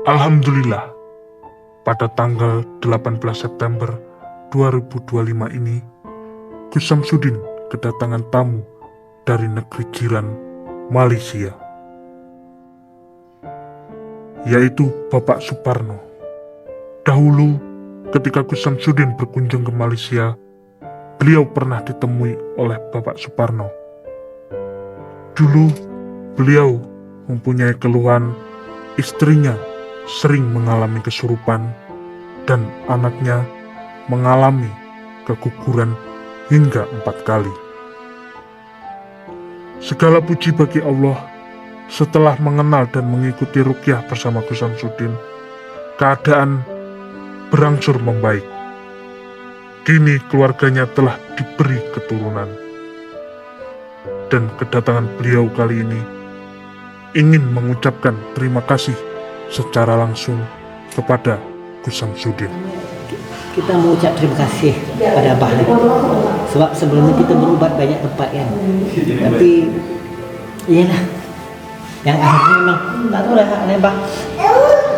Alhamdulillah, pada tanggal 18 September 2025 ini, Gus Samsudin kedatangan tamu dari negeri jiran Malaysia, yaitu Bapak Suparno. Dahulu, ketika Gus Samsudin berkunjung ke Malaysia, beliau pernah ditemui oleh Bapak Suparno. Dulu, beliau mempunyai keluhan istrinya sering mengalami kesurupan dan anaknya mengalami keguguran hingga 4 kali. Segala puji bagi Allah, setelah mengenal dan mengikuti ruqyah bersama Gus Samsudin, keadaan berangsur membaik. Kini keluarganya telah diberi keturunan. Dan kedatangan beliau kali ini ingin mengucapkan terima kasih secara langsung kepada Gus Samsudin. Kita mau ucap terima kasih pada Abah, sebab sebelumnya kita berubat banyak tempat kan, tapi iyalah yang akhirnya memang tak tahu lah Abah,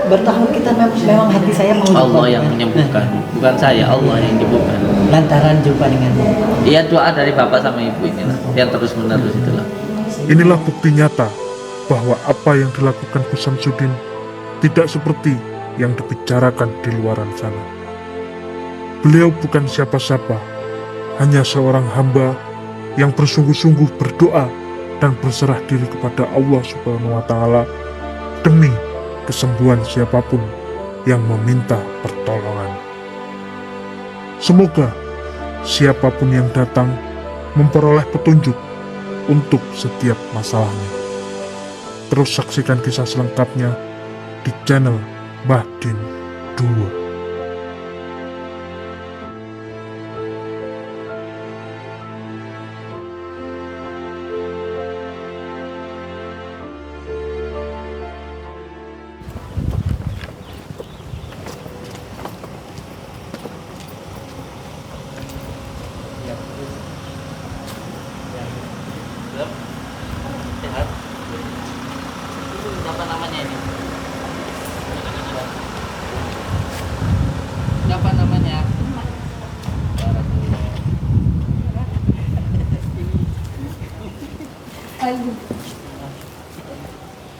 bertahun kita memang hati saya mau Allah yang menyembuhkan, bukan saya, Allah yang menyembuhkan. Lantaran jumpa denganmu. Iya, doa dari bapak sama ibu inilah yang terus menerus itulah. Inilah bukti nyata bahwa apa yang dilakukan Gus Samsudin tidak seperti yang dibicarakan di luaran sana. Beliau bukan siapa-siapa, hanya seorang hamba yang bersungguh-sungguh berdoa dan berserah diri kepada Allah Subhanahu wa Ta'ala demi kesembuhan siapapun yang meminta pertolongan. Semoga siapapun yang datang memperoleh petunjuk untuk setiap masalahnya. Terus saksikan kisah selengkapnya di channel Mbah Din 2. Sehat. Itu apa namanya ini? Apa namanya?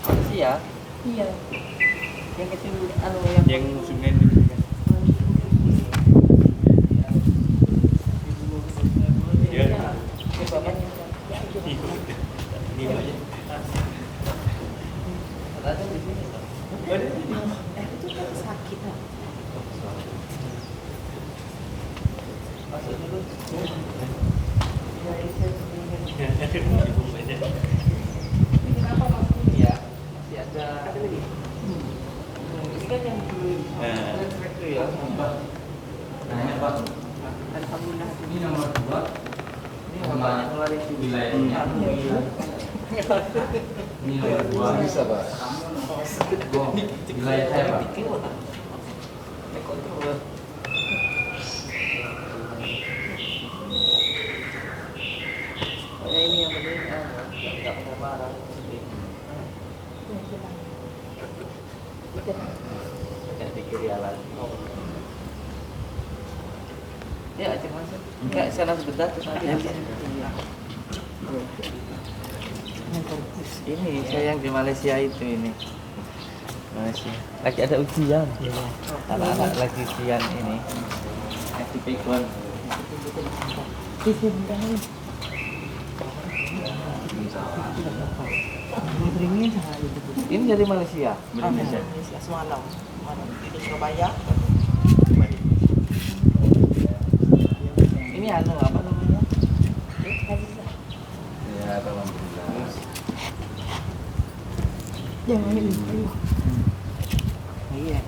Malaysia. Iya. Yang itu yang musuhnya itu kan. Ya. Ini aja. Ada di sini. Itu kan sakit. Masuk dulu. Kenapa Mas? Iya, masih ada. Ini kan yang dulu. Itu ya. Nah, Pak. Alhamdulillah. Ini nomor 2. Ini banyak ngeluarin wilayahnya. Ini nomor 2. Bisa, Pak. Wilayah saya, Pak. Ini yang penting enggak mau marah. Jangan pikir ya lagi. Ya, cuma kayak sana sebentar terus nanti. Ini saya yang di Malaysia itu ini. Malaysia. Lagi ada ujian. Anak-anak lagi ujian ini. FTP-1. Ini dari Malaysia. Malaysia semalam. Di Surabaya. Ini anu apa namanya? Ya, alhamdulillah. Jangan ini. Iya.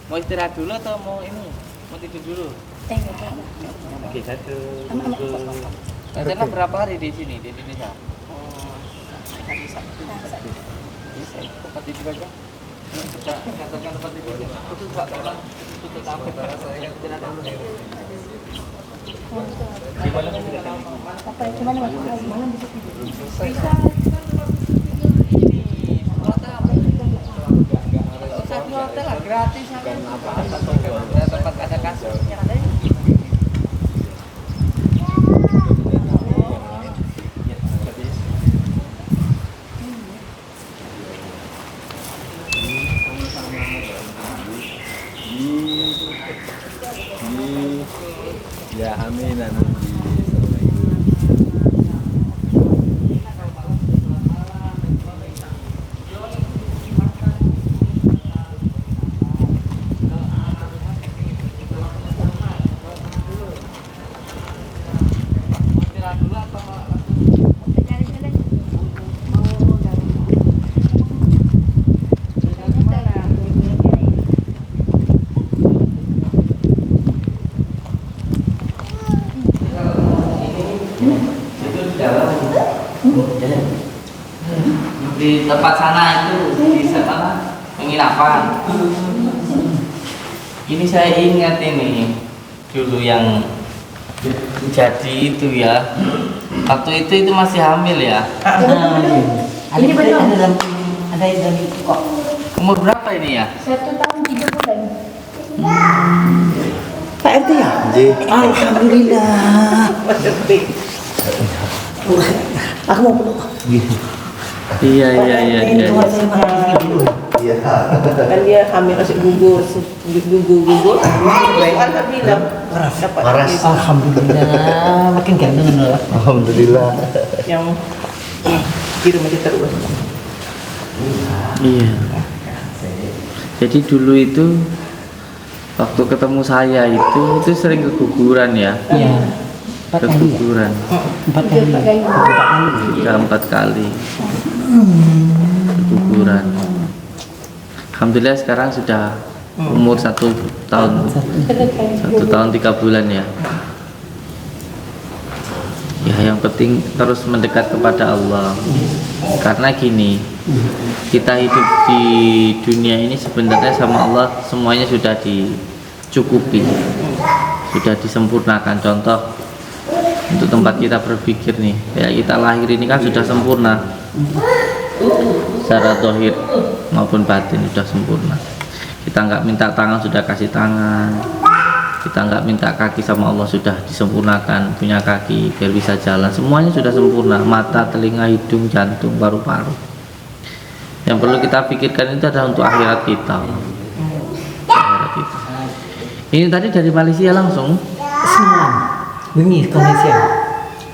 Mau istirahat dulu atau mau ini? Mau tidur dulu? Oke, satu. Rencana berapa hari di sini di Indonesia? Bisa. Bisa, tempat tidur aja. Kita katakan tempat tidur. Itu Pak, tolong tutup apa? Saya tidak ada dulu. Apa cuman malam bisa tidur. Bisa. bukan apa-apa tuh. Tempat ada kasusnya. Ya amin amin. Di tempat sana itu di sana penginapan. Ini saya ingat ini dulu yang jadi itu ya. Waktu itu masih hamil ya. Ada dalam itu kok. Umur berapa ini ya? 1 tahun 3 bulan. Pak RT ya? Alhamdulillah. Aku mau peluk. Iya. Kan dia hamil masih gugur. Alhamdulillah. Dapat Alhamdulillah. Makin ganteng lah. Alhamdulillah. yang kirim aja terus. Iya. Jadi dulu itu waktu ketemu saya itu sering keguguran ya. Iya. 4 kali ya? Keguguran 4 kali. 4 kali keguguran. Alhamdulillah sekarang sudah umur 1 tahun 1 tahun 3 bulan ya. Ya yang penting terus mendekat kepada Allah. Karena gini, kita hidup di dunia ini sebenarnya sama Allah semuanya sudah dicukupi, sudah disempurnakan. Contoh untuk tempat kita berpikir nih, kayak kita lahir ini kan sudah sempurna secara zahir maupun batin, sudah sempurna. Kita nggak minta tangan sudah kasih tangan, kita nggak minta kaki sama Allah sudah disempurnakan, punya kaki biar bisa jalan, semuanya sudah sempurna. Mata, telinga, hidung, jantung, paru-paru. Yang perlu kita pikirkan itu adalah untuk akhirat kita. Akhirat kita. Ini tadi dari Malaysia langsung. Senang. Bunyi ke Malaysia.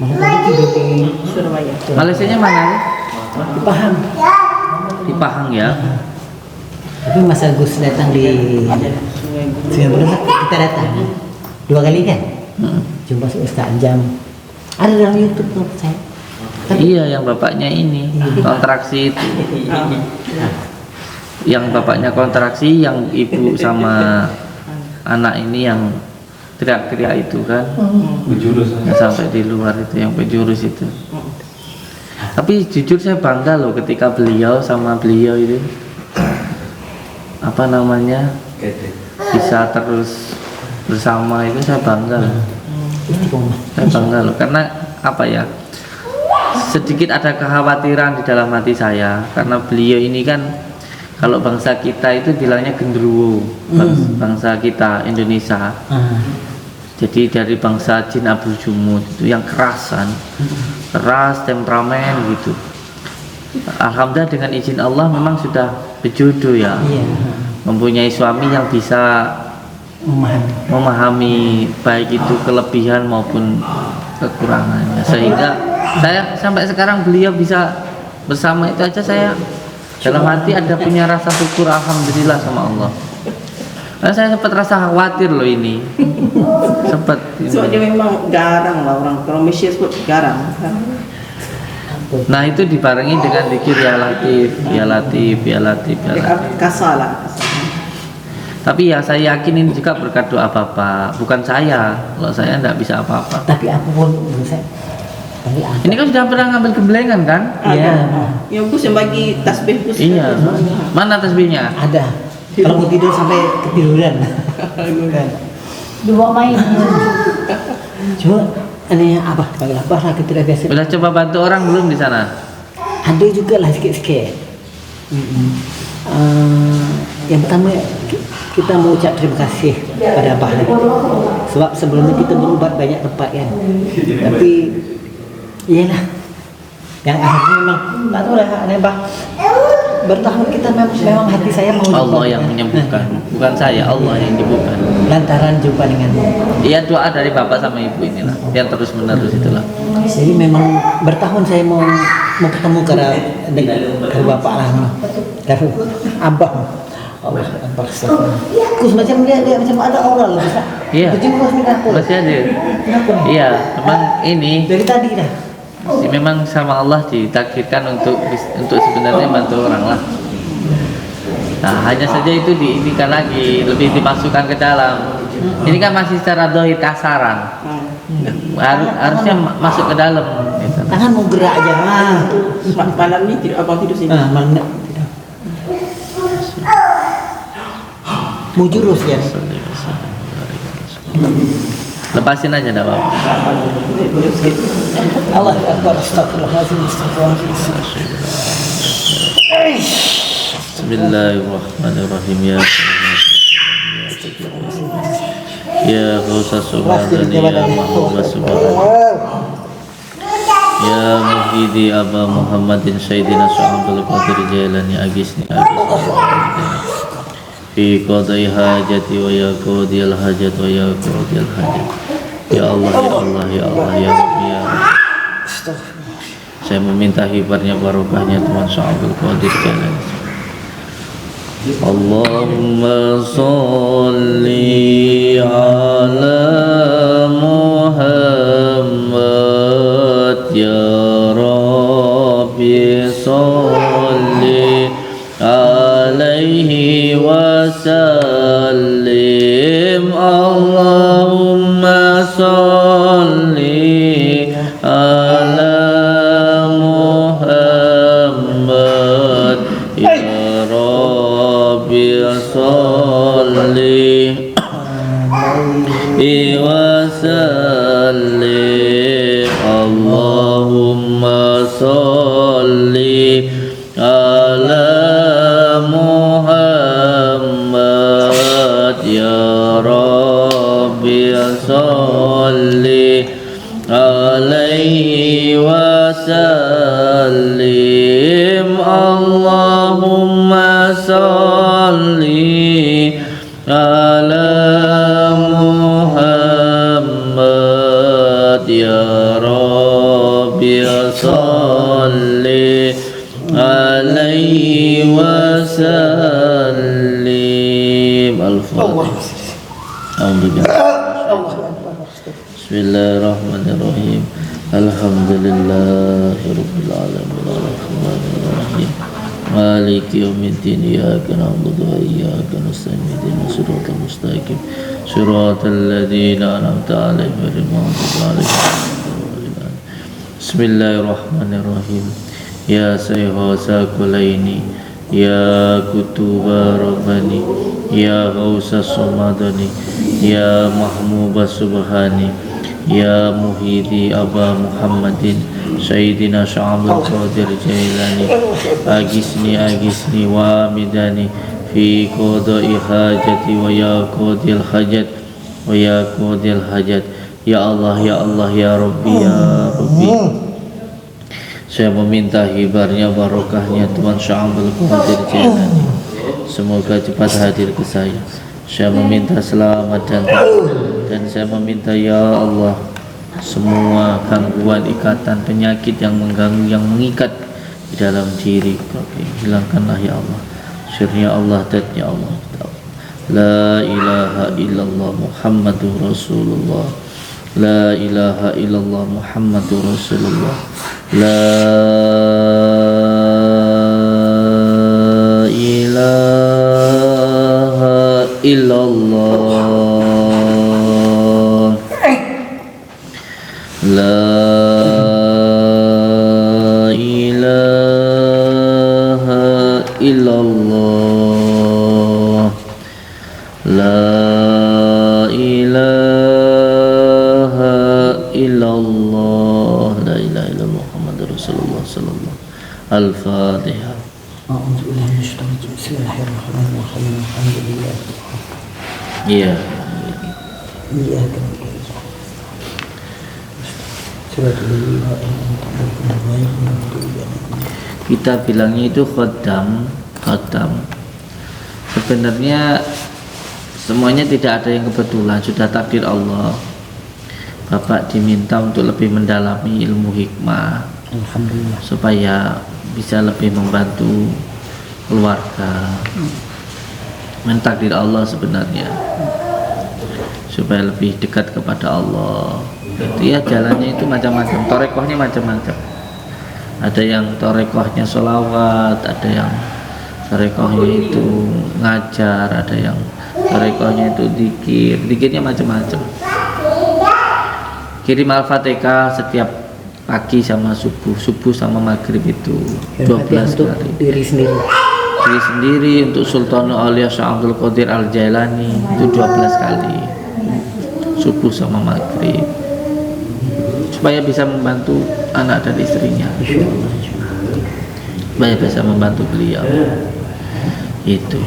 Malah tadi tidur di Surabaya. Malaysianya mana? di Pahang. Di Pahang ya. Tapi Mas Agus datang di Sungai Buloh, kita datang 2 kali kan. Jumpa Ustaz Anjam. Ada dalam YouTube tuh saya. Iya, yang bapaknya ini kontraksi itu. Yang bapaknya kontraksi, yang ibu sama anak ini yang teriak-teriak itu kan. Yang sampai di luar itu, yang penjurus itu. Tapi jujur saya bangga loh ketika beliau sama beliau itu apa namanya bisa terus bersama, itu saya bangga loh. Saya bangga loh karena apa ya, sedikit ada kekhawatiran di dalam hati saya karena beliau ini kan kalau bangsa kita itu bilangnya genderuwo, bangsa kita Indonesia. Jadi dari bangsa jin Abu Jumud itu yang kerasan, keras, temperamen gitu. Alhamdulillah dengan izin Allah memang sudah berjodoh ya, mempunyai suami yang bisa memahami baik itu kelebihan maupun kekurangannya, sehingga saya sampai sekarang beliau bisa bersama itu aja saya dalam hati ada punya rasa syukur alhamdulillah sama Allah. Nah, saya sempat rasa khawatir loh ini. Sempat. Soalnya memang garang lah orang kalau Malaysia sebut garang. Nah itu dibarengi dengan zikir ya Latif, ya Latif, ya Latif, ya Latif. Kasar lah. Tapi ya saya yakin ini juga berkat doa Bapak, bukan saya. Kalau saya tidak bisa apa-apa. Tapi aku pun saya Ini kan sudah pernah ngambil gemblengan kan? Iya. Yang bus yang bagi tasbih bus. Iya. Mana tasbihnya? Ada. Kalau mau tidur sampai ketiduran. Dibawa main. Cuma ini apa? Panggil apa lah kita biasa. Sudah coba bantu orang belum di sana? Ada juga lah sikit-sikit. Yang pertama kita mau ucap terima kasih pada Abah lagi. Sebab sebelumnya kita berubat banyak tempat kan. Tapi iyalah. Yang akhirnya memang tak tahu lah aneh Abah. Bertahun kita memang hati saya mau Allah jumpa yang dengan- menyembuhkan, bukan saya, Allah yang menyembuhkan. lantaran jumpa denganmu. Iya, doa dari bapak sama ibu inilah yang terus menerus itulah. Jadi memang bertahun saya mau ketemu karena bapak lah, karena abah. Allah Akbar. Kus macam dia macam ada aura loh. Iya. Masih ada. Kenapa nih? Iya, memang ini Dari tadi dah. memang sama Allah ditakdirkan untuk sebenarnya bantu orang lah. Nah, hanya saja itu diinikan lagi, lebih dimasukkan ke dalam. Ini kan masih secara dohir kasaran. Harusnya masuk ke dalam. Gitu. Tangan mau gerak aja. Malam ini abang tidur sini. Malam tidak. Mau jurus ya. Lepasin aja dah bapak. Allah Akbar. Astagfirullahaladzim. Bismillahirrahmanirrahim ya Gausa Subhanani ya Muhammad Subhanani ya Muhidi Aba Muhammadin Sayyidina Syu'abul Qadir Jailani Agisni fi qadai hajati wa ya qadiyal hajat wa ya qadiyal hajat ya Allah ya Allah ya Allah ya Rabbi ya Rabbi. Saya meminta hibarnya barokahnya Tuhan Syu'abul Qadir Jailani. Allahumma salli ala Muhammad ya Rabbi salli alaihi wa sallim. Allahumma salli ala Muhammad ya Rabbi salli wa sallim. Allahumma salli ala Muhammad ya Rabbi salli alaihi wa sallim. Allahumma salli ala Muhammad ya Rabbi salli alaihi wa sallim. Bismillahirrahmanirrahim. Alhamdulillahirabbil alamin arrahmanir rahim maliki yaumiddin iyyaka na'budu wa iyyaka nasta'in ihdinas siratal mustaqim siratal ladzina an'amta 'alaihim ghairil maghdubi 'alaihim waladdallin. Bismillahirrahmanirrahim. Ya sayha sakulaini ya kutuba rabbani ya ghausa sumadani ya mahmuba subhani ya muhidi Aba Muhammadin Sayyidina Syu'abul Qadir Jailani agisni wa amidani fi qada'i hajati wa ya qadil hajat wa ya qadil hajat. Ya Allah ya Allah ya Rabbi ya Rabbi, saya meminta hibarnya barokahnya Tuhan Syu'abul Qadir Jailani, semoga cepat hadir ke saya. Saya meminta selamat dan saya meminta ya Allah, semua gangguan, ikatan, penyakit yang mengganggu, yang mengikat di dalam diri, hilangkanlah ya Allah. Syirnya Allah dan ya Allah. La ilaha illallah Muhammadur Rasulullah. La ilaha illallah Muhammadur Rasulullah. La ilaha illallah. La ilaha illallah. La ilaha illallah. La ilaha illallah Muhammadur Rasulullah sallallahu. Al-Fatihah. Bismillahirrahmanirrahim. Alhamdulillah. Iya. Iya kan. Kita bilangnya itu khodam. Sebenarnya semuanya tidak ada yang kebetulan, sudah takdir Allah. Bapak diminta untuk lebih mendalami ilmu hikmah, Alhamdulillah. supaya bisa lebih membantu keluarga. Mentakdir Allah sebenarnya, supaya lebih dekat kepada Allah. Jadi ya jalannya itu macam-macam, torekohnya macam-macam. Ada yang torekohnya sholawat, ada yang torekohnya itu ngajar, ada yang torekohnya itu dikirnya macam-macam. Kirim Al-Fatihah setiap pagi sama subuh sama maghrib itu 12 untuk kali. diri sendiri. Diri sendiri, untuk Sultan Aulia Syekh Abdul Qadir Al-Jailani itu 12 kali subuh sama maghrib, supaya bisa membantu anak dan istrinya, supaya bisa membantu beliau. Itu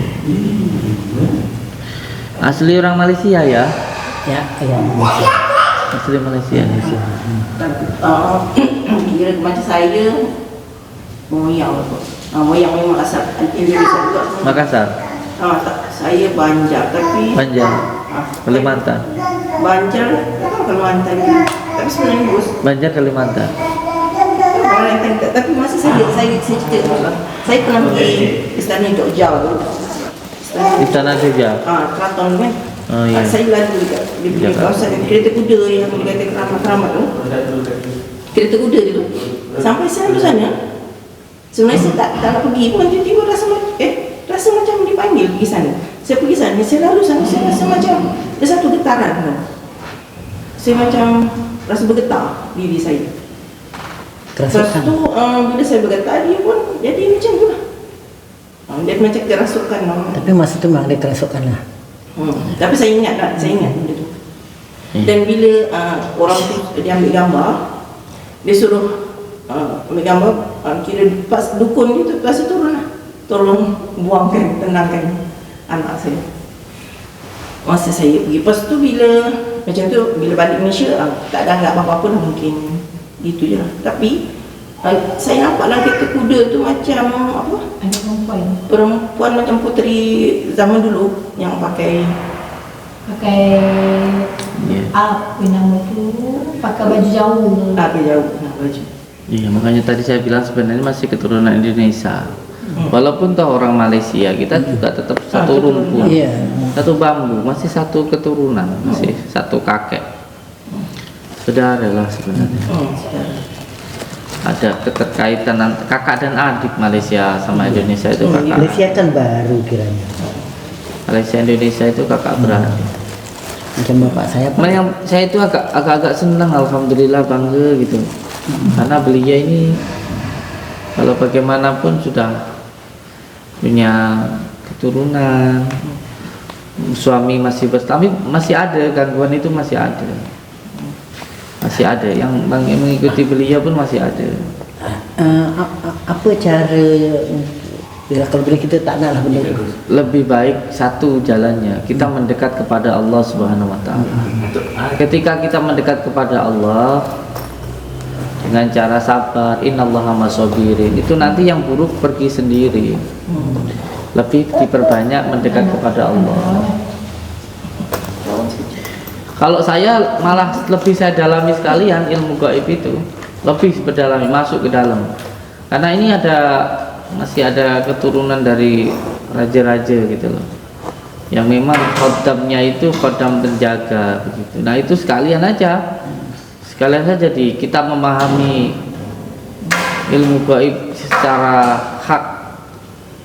asli orang Malaysia ya, Ya. asli Malaysia. Kira macam saya moyang memang asal Indonesia juga. Makassar, Saya Banjar tapi Banjar, Kalimantan. Banjar Kalimantan tapi sebenarnya bos Banjar, Kalimantan. Kalimantan tapi masih saya cerita dulu. Saya pernah pergi Istana Jogja dulu. Istana Jogja. Keraton kan. Oh iya. Saya lalu di kawasan kereta kuda yang kereta keramat tu. Kereta kuda itu. Sampai saya di sana. Sebenarnya saya tak nak pergi pun tiba-tiba rasa macam dipanggil pergi sana. Saya pergi sana, saya lalu sana, saya rasa macam ada satu getaran. Saya macam rasa bergetar diri saya. Lepas tu bila saya bergetar, dia pun jadi macam tu lah. Dia macam kerasukan. Tapi masa tu memang ada kerasukan lah. Tapi saya ingat benda tu. Dan bila orang tu dia ambil gambar, dia suruh ambil gambar, kira pas dukun itu pas turun lah, tolong buangkan, tenangkan anak saya. Masa saya pergi, lepas tu bila macam tu, bila balik Malaysia tak ada anggap apa-apa lah, mungkin gitu je lah. Tapi saya nampak dalam kereta kuda tu macam apa? Ada Perempuan macam puteri zaman dulu yang pakai apa nama tu, pakai baju jauh. jauh baju. Iya, makanya tadi saya bilang sebenarnya masih keturunan Indonesia. Walaupun toh orang Malaysia, kita juga tetap satu rumpun, Iya. satu bambu, masih satu keturunan, masih satu kakek. Saudara lah sebenarnya. Ada keterkaitan kakak dan adik Malaysia sama Indonesia itu kakak. Malaysia kan baru kiranya. Malaysia Indonesia itu kakak beradik. Macam bapak saya Cuma yang saya itu agak senang, alhamdulillah, bangga gitu. Karena beliau ini kalau bagaimanapun sudah punya keturunan, suami masih tapi masih ada gangguan itu, masih ada yang mengikuti beliau pun masih ada. apa cara kalau bila kita tak nak lah benda itu? Lebih baik satu jalannya kita mendekat kepada Allah Subhanahu wa taala. Ketika kita mendekat kepada Allah dengan cara sabar, innallaha masabirin, itu nanti yang buruk pergi sendiri. Lebih diperbanyak mendekat kepada Allah. Kalau saya malah lebih saya dalami sekalian ilmu gaib itu, lebih berdalami, masuk ke dalam. Karena ini masih ada keturunan dari raja-raja gitu loh, yang memang khodamnya itu khodam penjaga begitu. Nah itu sekalian saja kita memahami ilmu gaib secara hak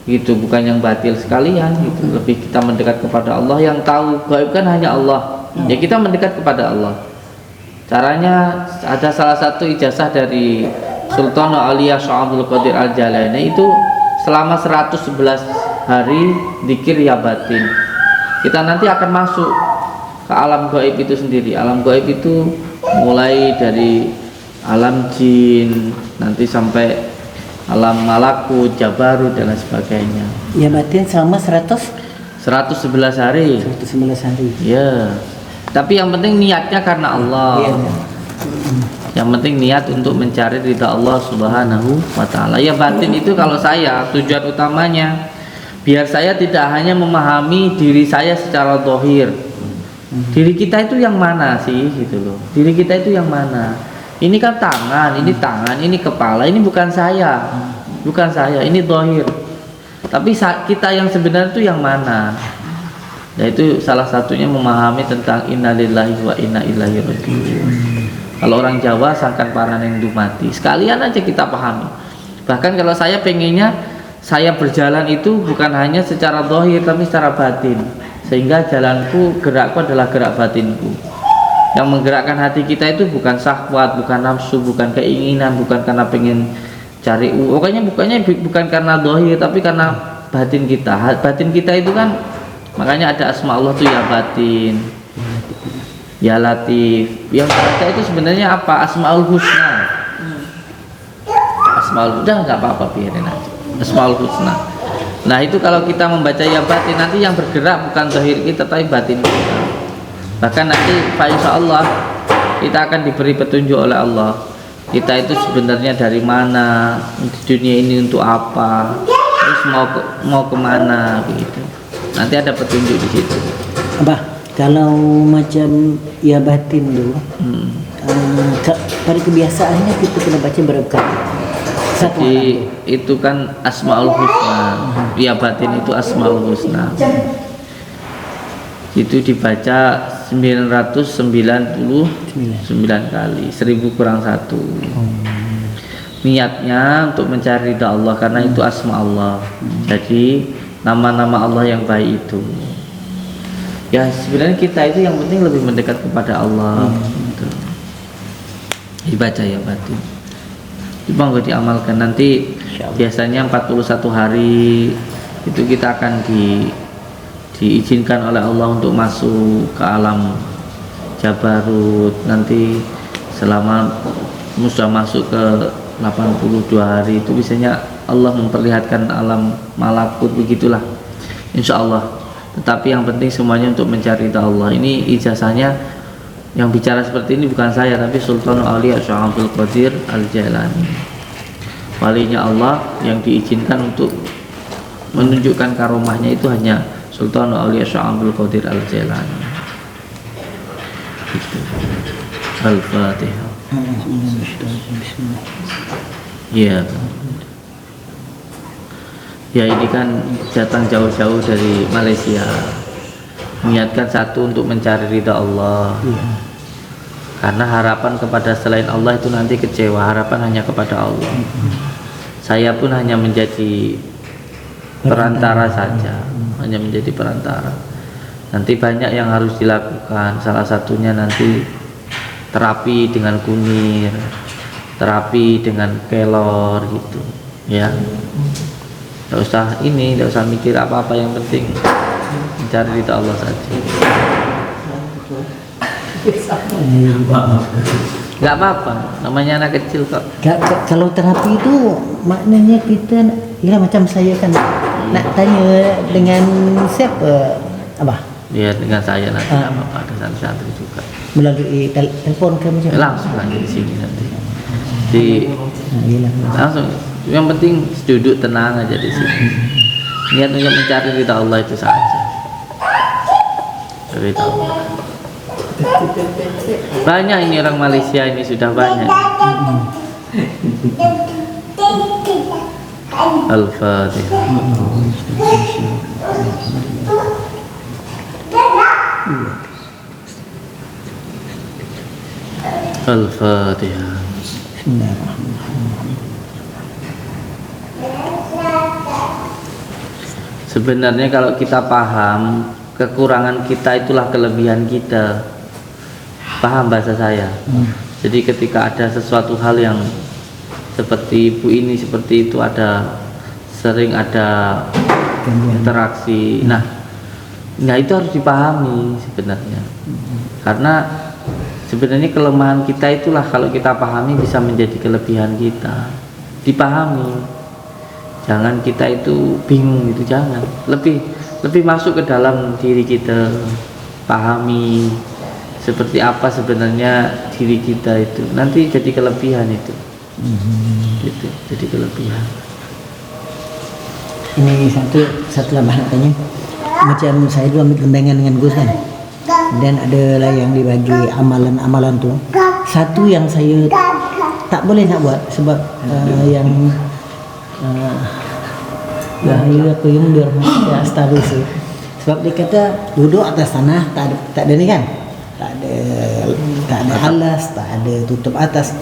gitu, bukan yang batil sekalian gitu. Lebih kita mendekat kepada Allah, yang tahu gaib kan hanya Allah. Ya kita mendekat kepada Allah. Caranya ada salah satu ijazah dari Sultan Aulia Syekh Abdul Qadir Al-Jailani itu selama 111 hari zikir ya batin. Kita nanti akan masuk ke alam gaib itu sendiri. Alam gaib itu mulai dari alam jin, nanti sampai alam malakut, jabarut dan lain sebagainya. Ya batin selama 111 111 hari. hari. Ya. Tapi yang penting niatnya karena Allah. Iya. Yang penting niat untuk mencari ridha Allah Subhanahu wa taala. Ya batin itu kalau saya tujuan utamanya biar saya tidak hanya memahami diri saya secara zahir. Diri kita itu yang mana sih gitu loh. Diri kita itu yang mana? Ini kan tangan, ini kepala, ini bukan saya. Bukan saya, ini zahir. Tapi kita yang sebenarnya itu yang mana? Yaitu salah satunya memahami tentang innalillahi wa inna ilaihi raji'un. Kalau orang Jawa sangkan paraneng dumati. Sekalian aja kita pahami. Bahkan kalau saya pengennya saya berjalan itu bukan hanya secara zahir tapi secara batin. Sehingga jalanku, gerakku adalah gerak batinku. Yang menggerakkan hati kita itu bukan syahwat, bukan nafsu, bukan keinginan, bukan karena pengen cari pokoknya bukan karena zahir tapi karena batin kita. Batin kita itu kan makanya ada asma Allah tuh ya batin, ya latif. Yang baca itu sebenarnya apa? Asmaul husna. Asmaul udah nggak apa-apa, biarin aja. Asmaul husna. Nah itu kalau kita membaca ya batin, nanti yang bergerak bukan zahir kita tapi batin kita. Bahkan nanti insya Allah kita akan diberi petunjuk oleh Allah. Kita itu sebenarnya dari mana, di dunia ini untuk apa, terus mau kemana begitu. Nanti ada petunjuk di situ. Abah, kalau macam ya batin tuh, pada kebiasaannya kita kena baca berapa kali? Satu Jadi malam. itu kan asmaul husna. Ya batin itu asmaul husna. Itu dibaca 999 kali, 1000 kurang 1. Niatnya untuk mencari ridha Allah karena itu asma Allah. Jadi nama-nama Allah yang baik itu. Ya sebenarnya kita itu yang penting lebih mendekat kepada Allah. Gitu. Dibaca ya batin. Monggo diamalkan nanti. Biasanya 41 hari itu kita akan diizinkan oleh Allah untuk masuk ke alam jabarut. Nanti selama sudah masuk ke 82 hari itu biasanya Allah memperlihatkan alam malakut, begitulah insya Allah. Tetapi yang penting semuanya untuk mencari ridha Allah. Ini ijazahnya yang bicara seperti ini bukan saya tapi Sultanul Aulia Syekh Abdul Qadir Al-Jailani, walinya Allah yang diizinkan untuk menunjukkan karomahnya itu hanya Sultanul Aulia Syekh Abdul Qadir Al-Jailani. Al-Fatihah. Ya. Ya ini kan datang jauh-jauh dari Malaysia. Niatkan satu untuk mencari ridha Allah. Karena harapan kepada selain Allah itu nanti kecewa. Harapan hanya kepada Allah. Saya pun hanya menjadi perantara saja, hanya menjadi perantara. Nanti banyak yang harus dilakukan. Salah satunya nanti terapi dengan kunir, terapi dengan kelor gitu, ya. Tidak usah tidak usah mikir apa-apa, yang penting mencari ridha Allah saja. Gak apa-apa, namanya anak kecil kok. Kalau terapi itu maknanya kita, ya macam saya kan nak tanya dengan siapa, Abah? Ya dengan saya nanti nggak apa-apa, ada santri-santri juga. Melalui telepon ke macam? Langsung aja di sini nanti. Langsung. Yang penting duduk tenang aja di sini. Niat untuk mencari ridha Allah itu saja. Ridha Allah. Banyak ini orang Malaysia ini sudah banyak. Al-Fatihah. Al-Fatihah. Sebenarnya kalau kita paham kekurangan kita itulah kelebihan kita. Paham bahasa saya? Jadi ketika ada sesuatu hal yang seperti ibu ini, seperti itu, sering ada interaksi. Nah itu harus dipahami sebenarnya. Karena sebenarnya kelemahan kita itulah kalau kita pahami bisa menjadi kelebihan kita. dipahami. Jangan kita itu bingung gitu, jangan. Lebih masuk ke dalam diri kita, pahami seperti apa sebenarnya diri kita itu. Nanti jadi kelebihan itu. Gitu, jadi kelebihan. Ini satu tambahan tanya. Macam saya dulu ambil gembengan dengan Gus kan. Dan ada lah yang dibagi amalan-amalan tuh. Satu yang saya tak boleh nak buat sebab yang bahaya kuyung dirahmati astagfirullah. Sebab dia kata duduk atas tanah tak ada ni kan. Tak ada alas, tak ada tutup atas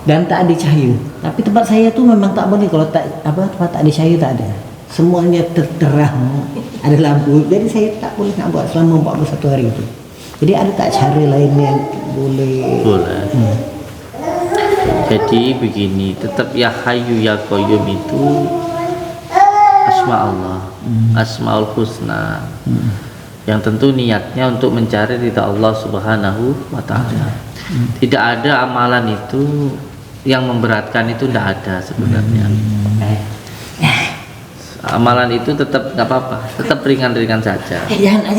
dan tak ada cahaya. Tapi tempat saya tu memang tak boleh kalau tempat tak ada cahaya, tak ada. Semuanya terang, ada lampu. Jadi saya tak boleh nak buat selama 41 hari itu. Jadi ada tak cara lain yang boleh? Boleh. Jadi begini, tetap ya Hayyu ya Qayyum itu asma Allah, asmaul husna. Yang tentu niatnya untuk mencari ridha Allah Subhanahu wa taala. Tidak ada amalan itu yang memberatkan, itu tidak ada sebenarnya. Amalan itu tetap nggak apa-apa, tetap ringan-ringan saja. Jangan.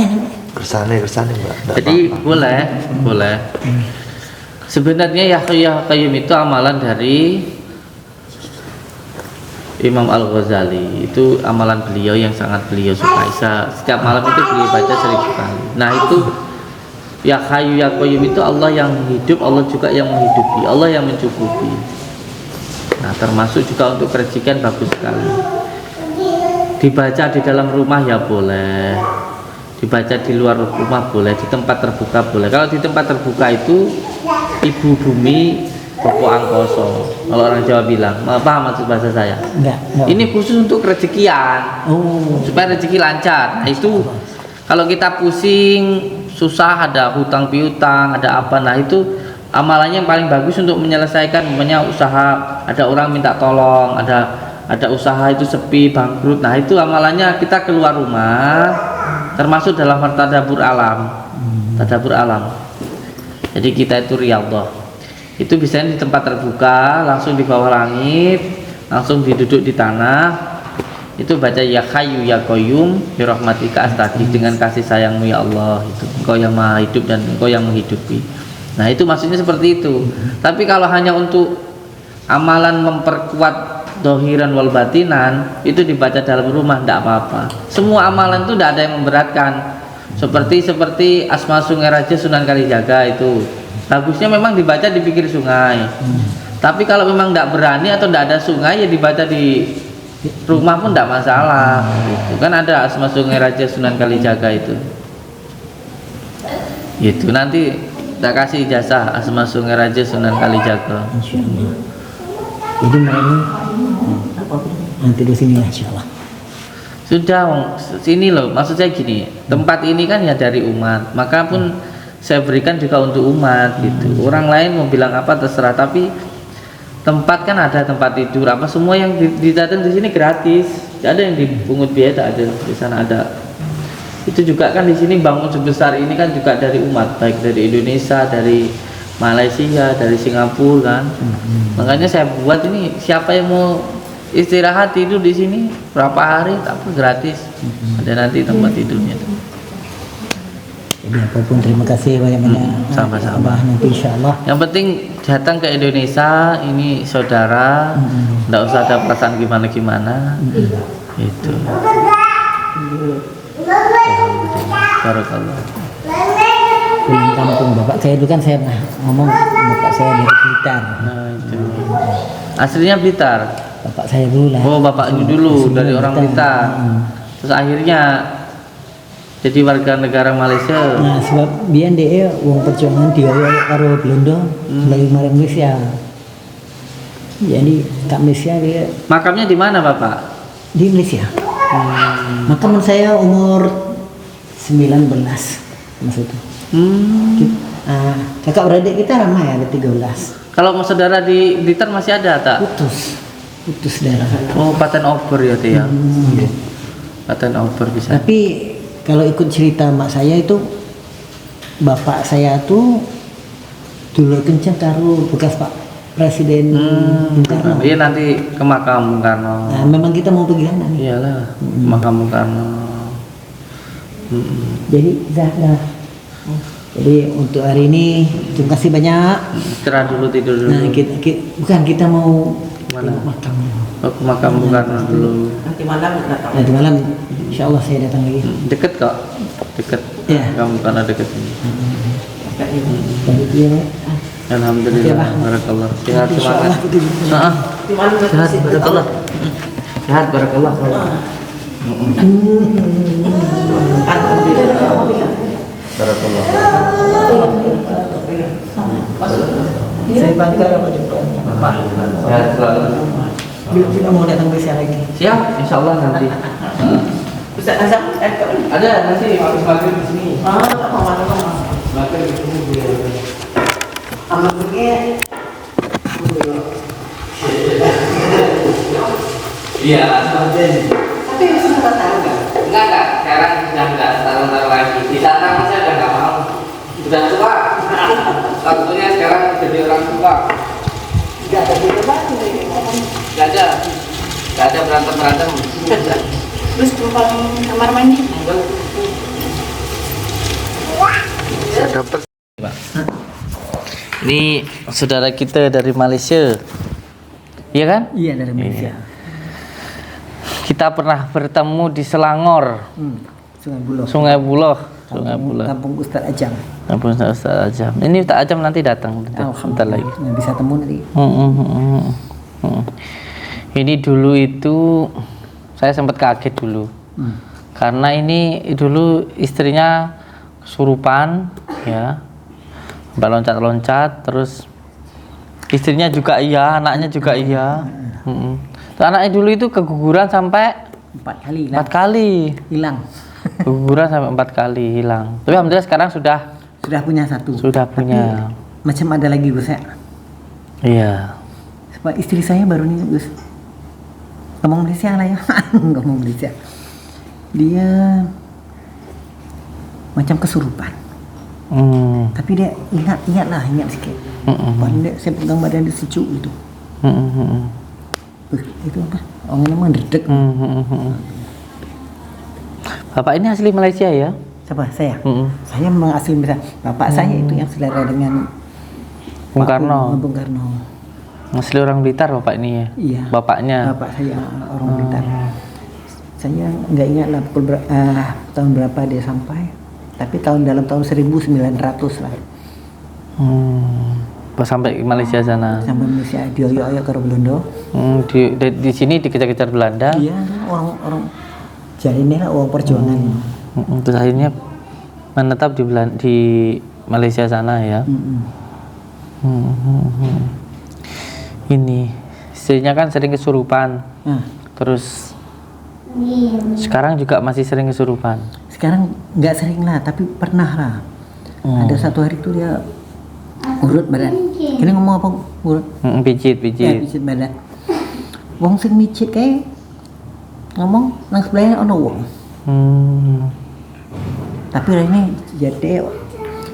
Kersane Mbak. Jadi boleh. Sebenarnya ya Qayyum itu amalan dari Imam Al-Ghazali. Itu amalan beliau yang sangat beliau sukai. Setiap malam itu beliau baca 1000 kali. Nah itu ya Hayyu ya Qayyum itu Allah yang hidup, Allah juga yang menghidupi, Allah yang mencukupi. Nah termasuk juga untuk kerejikan bagus sekali. Dibaca di dalam rumah ya boleh, dibaca di luar rumah boleh, di tempat terbuka boleh. Kalau di tempat terbuka itu ibu bumi pokok angkoso, kalau orang Jawa bilang. Paham maksud bahasa saya? Enggak. Ini khusus untuk rezekian, supaya rezeki lancar. Nah itu kalau kita pusing susah, ada hutang piutang, ada apa, nah itu amalannya yang paling bagus untuk menyelesaikan. Umpamanya usaha, ada orang minta tolong, ada usaha itu sepi, bangkrut, nah itu amalannya kita keluar rumah, termasuk dalam tadabbur alam. Jadi kita itu riyadhah, itu biasanya di tempat terbuka, langsung di bawah langit, langsung diduduk di tanah, itu baca ya Hayyu ya Qayyum bi rahmatika astaghfir, dengan kasih sayangmu ya Allah, itu Engkau yang maha hidup dan Engkau yang menghidupi. Nah itu maksudnya seperti itu. Tapi kalau hanya untuk amalan memperkuat dohiran wal batinan, itu dibaca dalam rumah tidak apa-apa. Semua amalan itu tidak ada yang memberatkan. Seperti Asma Sungai Raja Sunan Kalijaga itu bagusnya memang dibaca di pinggir sungai. Tapi kalau memang tidak berani atau tidak ada sungai, ya dibaca di rumah pun tidak masalah. Gitu. Kan ada Asma Sungai Raja Sunan Kalijaga itu. Itu nanti kita kasih ijazah Asma Sungai Raja Sunan Kalijaga. Insyaallah. Jadi malam nanti di sini insyaallah. Sudah sini loh, maksud saya gini, tempat ini kan ya dari umat, maka pun saya berikan juga untuk umat gitu. Orang lain mau bilang apa terserah, tapi tempat kan ada tempat tidur apa semua yang didatang di sini gratis, tidak ada yang dipungut biaya, tak ada. Di sana ada. Itu juga kan di sini bangun sebesar ini kan juga dari umat, baik dari Indonesia, dari Malaysia, dari Singapura kan. Makanya saya buat ini, siapa yang mau istirahat tidur di sini berapa hari tak apa, gratis. Ada nanti tempat tidurnya. Jadi apapun terima kasih banyak-banyak. Sama-sama. Nanti insyaallah. Yang penting datang ke Indonesia ini saudara, enggak usah ada perasaan gimana-gimana. Itu. Barakallah. Pulang kampung bapak saya dulu kan, saya pernah ngomong bapak saya dari Blitar. Nah, itu. Aslinya Blitar. Bapak saya dulu lah. Oh, bapaknya dulu dari orang Blitar. Terus akhirnya jadi warga negara Malaysia. Nah, sebab biyen dia wong perjuangan dioyo karo Belanda melalui marang Malaysia. Jadi kat Malaysia dia Makamnya di mana, Bapak? di Malaysia. Makam saya umur 19 masa itu. Kakak beradik kita ramai, ada 13. Kalau mau saudara di Blitar masih ada tak? Putus darah. Oh, paten obor ya, Teh ya. Paten obor bisa. Tapi kalau ikut cerita mak saya itu, bapak saya tuh dulur kenceng karo bekas Pak Presiden Bung Karno. Iya nanti ke makam Bung Karno. Nah, memang kita mau pergi sana nih. Iyalah, makam Bung Karno. Jadi dah. Jadi untuk hari ini terima kasih banyak. Istirahat dulu, tidur dulu. Nah, kita mau Mana? tengok makam. Oh, ke makam Bung Karno dulu. Nanti malam datang. Nanti malam insya Allah saya datang lagi. Deket kok, deket. Iya. Kamu karena deket ini. Jadi dia Alhamdulillah, Iya, Pak. barakallah. Sehat, Insya semangat. Allah kita bisa. Nah, Di mana sehat, barakallah. Sehat, barakallah. Barakallah. Saya bangga sama jumpa. Sehat selalu. Bila mau datang Malaysia lagi. Siap, insya Allah nanti. Ustaz Azam, Ada nanti habis maghrib di sini. Maghrib di sini dia. Amat pergi. Iya. Tapi sudah tahu kan? Enggak. Sekarang sudah enggak taruh lagi. Di sana saya udah enggak mau. Sudah tua. Waktunya sekarang jadi orang tua. Tidak ada debat. Enggak ada. Enggak ada berantem. Terus tumpang kamar mandi. Ini saudara kita dari Malaysia. Iya kan? Iya dari Malaysia. Kita pernah bertemu di Selangor, Sungai Buloh. Sungai Buloh. Kampung Ustaz Ajam. Ampun Ustaz Ajam. Ini Ustaz Ajam nanti datang sebentar lagi. Alhamdulillah. Bisa temu nanti. Ini dulu itu saya sempat kaget dulu. Karena ini dulu istrinya kesurupan ya. Loncat-loncat terus istrinya juga iya, anaknya juga iya. Anaknya dulu itu keguguran sampai 4 kali. 4 kali. Hilang. Keguguran sampai 4 kali hilang. Tapi alhamdulillah sekarang sudah Punya satu. sudah punya. Macam ada lagi Gus ya. Iya. Sebab istri saya baru nih Gus. Ngomong Malaysia lah ya. Ngomong Malaysia. Dia macam kesurupan. Tapi dia ingat sikit. Pandai saya pegang badan dia sejuk gitu. Itu apa? Orang ini mendedek. Bapak ini asli Malaysia ya? Siapa? Saya. Saya memang asli Malaysia. Bapak saya itu yang saudara dengan Bung Karno. Bung Karno. Asli orang Blitar bapak ini ya? Iya. Bapaknya. Bapak saya orang Blitar. Saya nggak ingat lah tahun berapa dia sampai. Tapi dalam tahun 1900 lah. Pas sampai Malaysia sana. Sampai Malaysia dioyok-oyok ke Belanda. Di sini dikejar-kejar Belanda. Iya, orang jarinnya lah orang perjuangan. Terus akhirnya menetap di Malaysia sana ya. Ini istrinya kan sering kesurupan. Terus sekarang juga masih sering kesurupan. Sekarang nggak sering lah, tapi pernah lah. Ada satu hari itu dia urut badan. Ini ngomong apa urut? Pijit. Ya, pijit badan. Wong sing mijit kayak ngomong nang sebelahnya ono wong. Tapi hari ini jadi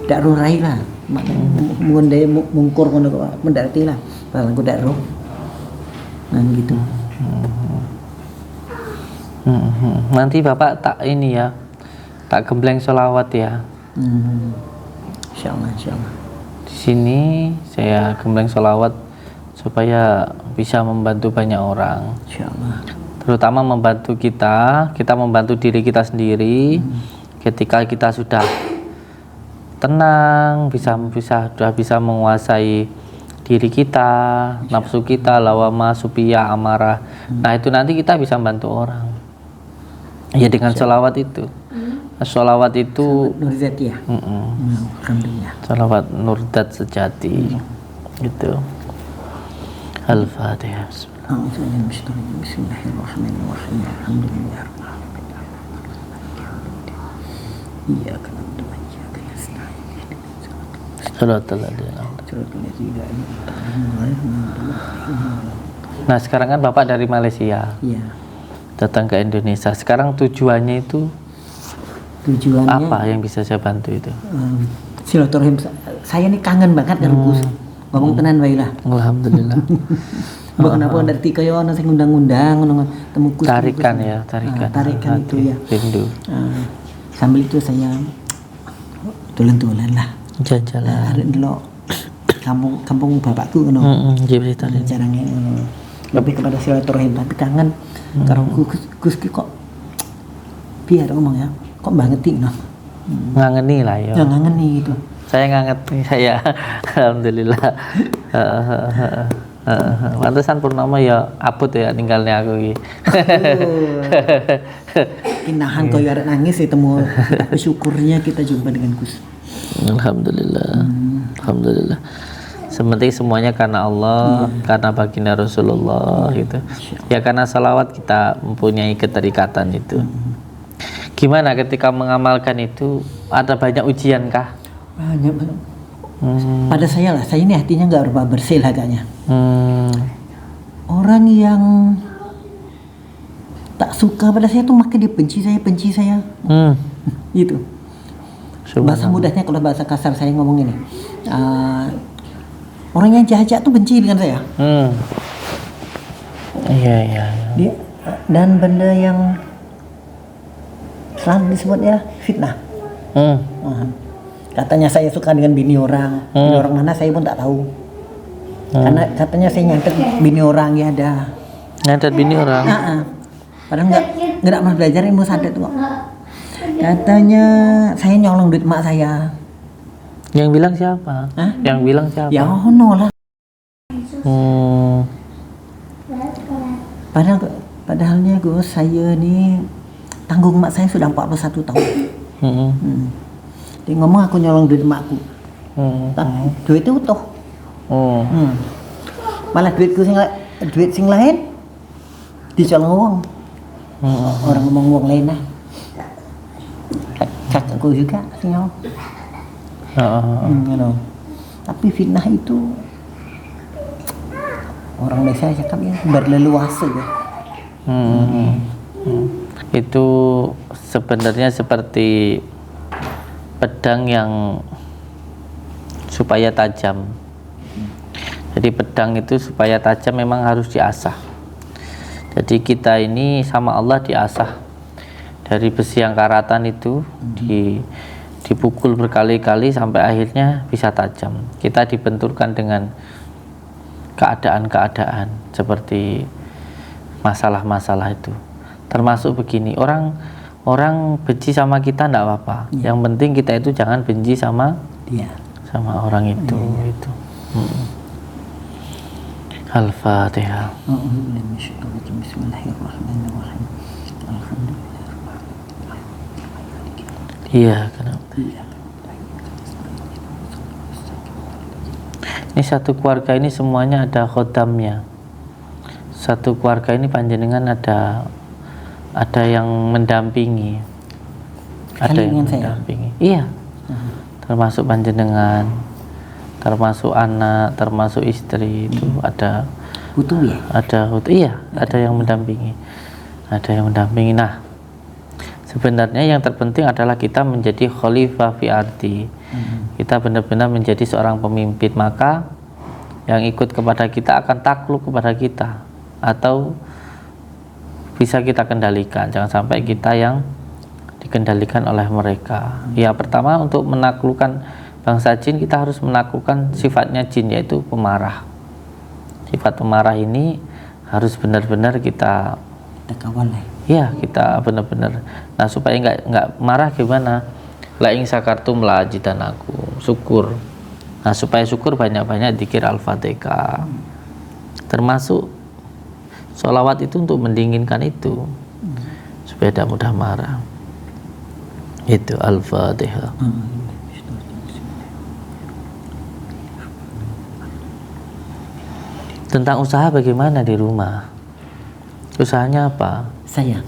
tidak rurai lah. Mungkin dia mungkur kono kok mendarati lah. Kalau aku tidak roh. Nah gitu. Nanti bapak tak ini ya, tak gembleng sholawat ya. Insyaallah. Di sini saya gembleng sholawat supaya bisa membantu banyak orang. Insyaallah. Terutama membantu kita membantu diri kita sendiri. Ketika kita sudah tenang, sudah bisa menguasai diri kita, nafsu kita, lawama, supiyah, amarah. Nah itu nanti kita bisa bantu orang. Ya dengan sholawat itu. Sholawat itu Nurzati ya. Alhamdulillah. sholawat nurdat sejati. Gitu. Al-Fatihah. Bismillahirrahmanirrahim. Alhamdulillah. Iyyaka na'budu wa iyyaka nasta'in. Sholatul Ladina. Nah sekarang kan bapak dari Malaysia Iya. datang ke Indonesia. Sekarang tujuannya itu Tujuannya apa yang bisa saya bantu itu? silaturahim. Saya ini kangen banget dengan Gus. ngomong tenan wae lah. Alhamdulillah. Mbok kenapa ngerti kaya ana sing undang-undang ngono temu Gus. Tarikan ya, tarikan. Tarikan itu Hati, ya. Rindu. Sambil itu saya tulen-tulen lah. Jalan-jalan. Arek ndelok kampung bapakku ngono. Nggih cerita. Caranya lebih kepada silaturahim tapi kangen karo Gus ki kok biar ngomong ya kok banget no. Ngangeni lah ya. Ngangeni gitu. Saya nganget saya. Alhamdulillah. Pantesan Purnomo ya abot ya tinggalnya aku iki. Kinahan koyo arek nangis ditemu tapi syukurnya kita jumpa dengan Gus. Alhamdulillah. Alhamdulillah. Sementing semuanya karena Allah, karena baginda Rasulullah gitu. Ya karena salawat kita mempunyai keterikatan itu. Gimana ketika mengamalkan itu, ada banyak ujian kah? Banyak banget. Pada saya lah, saya ini hatinya nggak berubah bersih lah agaknya. Orang yang tak suka pada saya tuh makin dia benci saya. Gitu. Bahasa mudahnya kalau bahasa kasar saya ngomong ini, orang yang jahat tuh benci dengan saya. Iya. Dia, dan benda yang selalu disebutnya fitnah. Katanya saya suka dengan bini orang mana saya pun tak tahu. Karena katanya saya nyantet bini orang ya ada. Nyantet bini orang. Padahal nggak pernah belajar ilmu santet kok. Katanya saya nyolong duit mak saya. Yang bilang siapa? Yang bilang siapa? Ya ono lah. Padahalnya Gus, saya nih tanggung mak saya sudah 41 tahun. Dia ngomong aku nyolong duit makku. Tapi duit itu utuh. Malah duit sing lain dicolong uang. Orang ngomong uang lain lah. Kakakku juga sing nyolong. Tapi fitnah itu orang desa cakap ya berleluasa ya. Itu sebenarnya seperti pedang yang supaya tajam. Jadi pedang itu supaya tajam memang harus diasah. Jadi kita ini sama Allah diasah dari besi yang karatan itu dipukul berkali-kali sampai akhirnya bisa tajam. Kita dibenturkan dengan keadaan-keadaan seperti masalah-masalah itu. Termasuk begini, orang benci sama kita enggak apa-apa. Yang penting kita itu jangan benci sama dia, sama orang itu. Itu. Al-Fatihah. Bismillahirrahmanirrahim. Iya, kenapa? Ini satu keluarga ini semuanya ada khodamnya. Satu keluarga ini panjenengan ada yang mendampingi. Ada yang mendampingi. Iya. Termasuk panjenengan, termasuk anak, termasuk istri itu ada. Butuh ya? Ada yang mendampingi. Ada yang mendampingi. Nah, sebenarnya yang terpenting adalah kita menjadi khalifah fi ardi. Kita benar-benar menjadi seorang pemimpin, maka yang ikut kepada kita akan takluk kepada kita atau bisa kita kendalikan. Jangan sampai kita yang dikendalikan oleh mereka. Ya, pertama untuk menaklukkan bangsa jin kita harus menaklukkan sifatnya jin, yaitu pemarah. Sifat pemarah ini harus benar-benar kita kawal lah. Ya, kita benar-benar. Nah, supaya nggak marah gimana? La ing sakartum la ajidanaku. Syukur. Nah, supaya syukur banyak-banyak dzikir Al-Fatihah. Termasuk sholawat itu untuk mendinginkan itu. Supaya tidak mudah marah. Itu Al-Fatihah. Tentang usaha bagaimana di rumah? Usahanya apa? Saya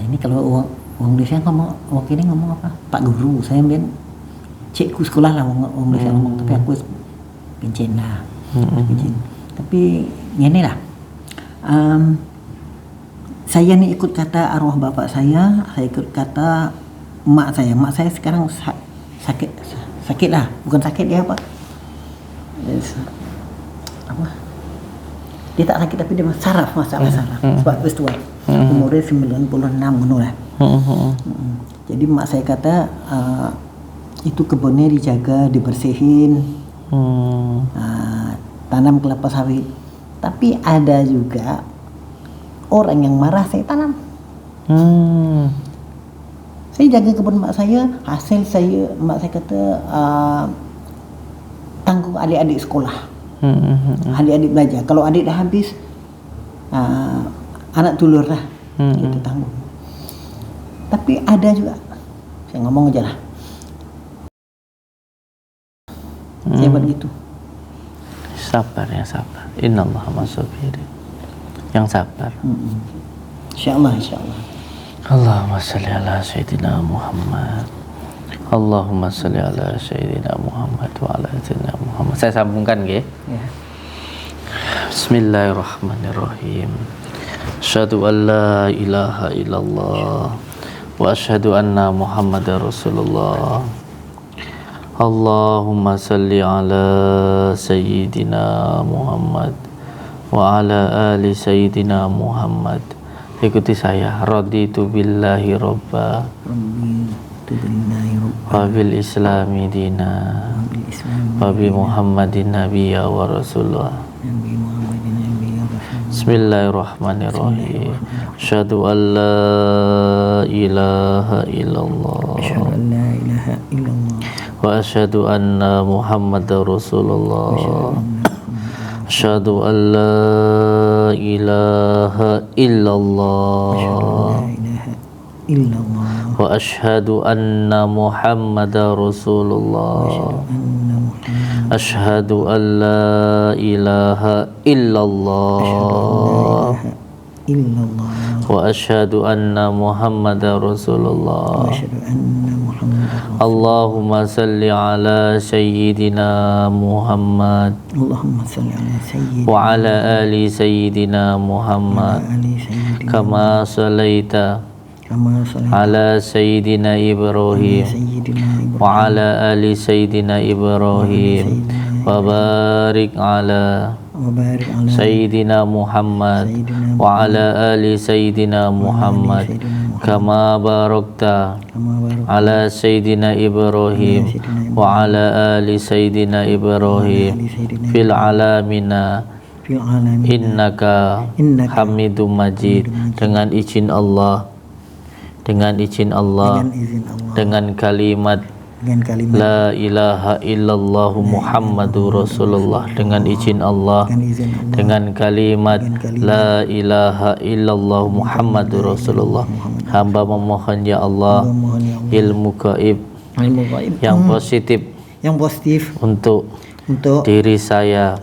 ini kalau uang desa ngomong, waktu ini ngomong apa? Pak Guru, saya ambil cikgu sekolah lah uang desa ngomong, tapi aku pincin lah. Tapi ini lah, saya nih ikut kata arwah bapak saya ikut kata mak saya sekarang sakit lah, bukan sakit ya Pak, apa? Dia tak sakit tapi dia saraf, masalah saraf. Sebab wis tua. Umurnya 96 ngono lah. Jadi mak saya kata itu kebunnya dijaga, dibersihin. Tanam kelapa sawit. Tapi ada juga orang yang marah saya tanam. Saya jaga kebun mak saya, hasil mak saya kata tanggung adik-adik sekolah. Adik-adik belajar. Kalau adik dah habis, anak dulur lah kita tanggung. Tapi ada juga, saya ngomong aja lah. Saya buat gitu. Sabar ya, sabar. Innallaha ma'as-sabirin. Yang sabar. Insyaallah, insyaallah. Allahumma salli ala Sayyidina Muhammad. Allahumma salli ala Sayyidina Muhammad wa ala Sayyidina Muhammad. Saya sambungkan nggih. Ya. Bismillahirrahmanirrahim. Asyhadu an la ilaha illallah wa asyhadu anna Muhammadar Rasulullah. Allahumma salli ala Sayyidina Muhammad wa ala ali Sayyidina Muhammad. Ikuti saya. Raditu billahi robba wa bil islami dina wa bi Muhammadin nabiyya wa rasulullah. Bismillahirrahmanirrahim. Asyhadu an la ilaha illallah wa asyhadu anna Muhammadar Rasulullah. Asyhadu an la ilaha illallah wa asyhadu anna Muhammadar Rasulullah. Asyhadu an la ilaha illallah wa asyhadu anna Muhammadar Rasulullah. Allahumma salli ala Sayyidina Muhammad wa ala ali Sayyidina Muhammad kama salaita ala Sayyidina Ibrahim wa ala ali Sayyidina Ibrahim wa barik ala Sayyidina Muhammad wa ala ali Sayyidina Muhammad kama barakta ala Sayyidina Ibrahim wa ala ali Sayyidina Ibrahim fil alamina innaka Hamidum Majid. Dengan izin Allah, dengan kalimat La ilaha illallah Muhammadur Rasulullah, dengan izin Allah, dengan kalimat La ilaha illallah Muhammadur Rasulullah, hamba memohon ya Allah ilmu gaib yang positif untuk diri saya,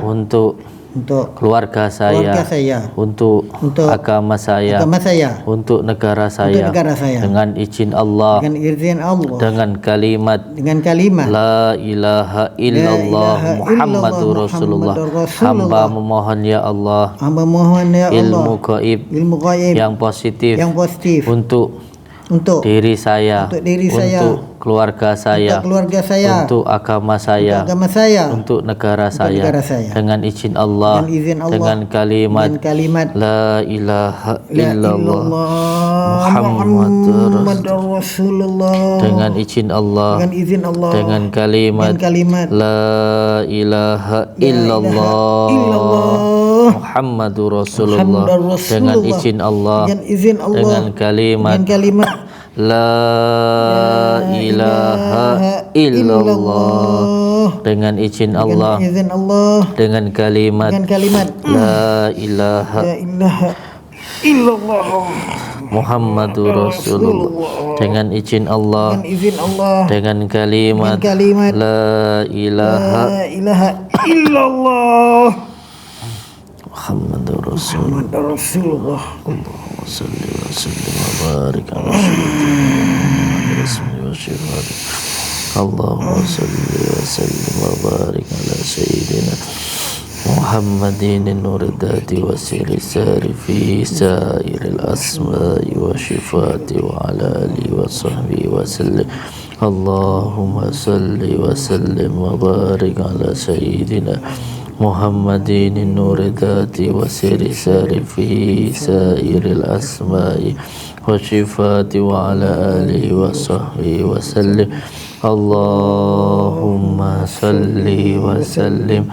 untuk keluarga saya, untuk agama saya, untuk negara saya, dengan izin Allah, dengan kalimat La ilaha illallah Muhammadur Rasulullah, hamba memohon ya Allah ilmu gaib yang positif untuk diri saya, untuk keluarga saya, untuk agama saya, untuk negara saya, dengan izin Allah, dengan kalimat La ilaha illallah Muhammadur Rasulullah, dengan izin Allah, dengan kalimat La ilaha illallah Muhammadur Rasulullah, dengan izin Allah, dengan kalimat La ilaha illallah, dengan izin Allah, dengan kalimat La ilaha illallah Muhammadur Rasulullah, dengan izin Allah, dengan kalimat La ilaha illallah Muhammadur Rasulullah. Allahumma salli wa sallim wa barik ala Sayyidina wa syifati. Allahumma salli wa sallim wa barik ala Sayyidina Muhammadin nuridati wa siri sari fi sairil asma'i wa syifati wa ala alihi wa sahbihi wa sallim. Allahumma salli wa sallim wa barik ala sayyidina Muhammadin nuri dhati wa siri sari fi sairil asma'i wa shifati wa ala alihi wa sahbihi wa sallim. Allahumma salli wa sallim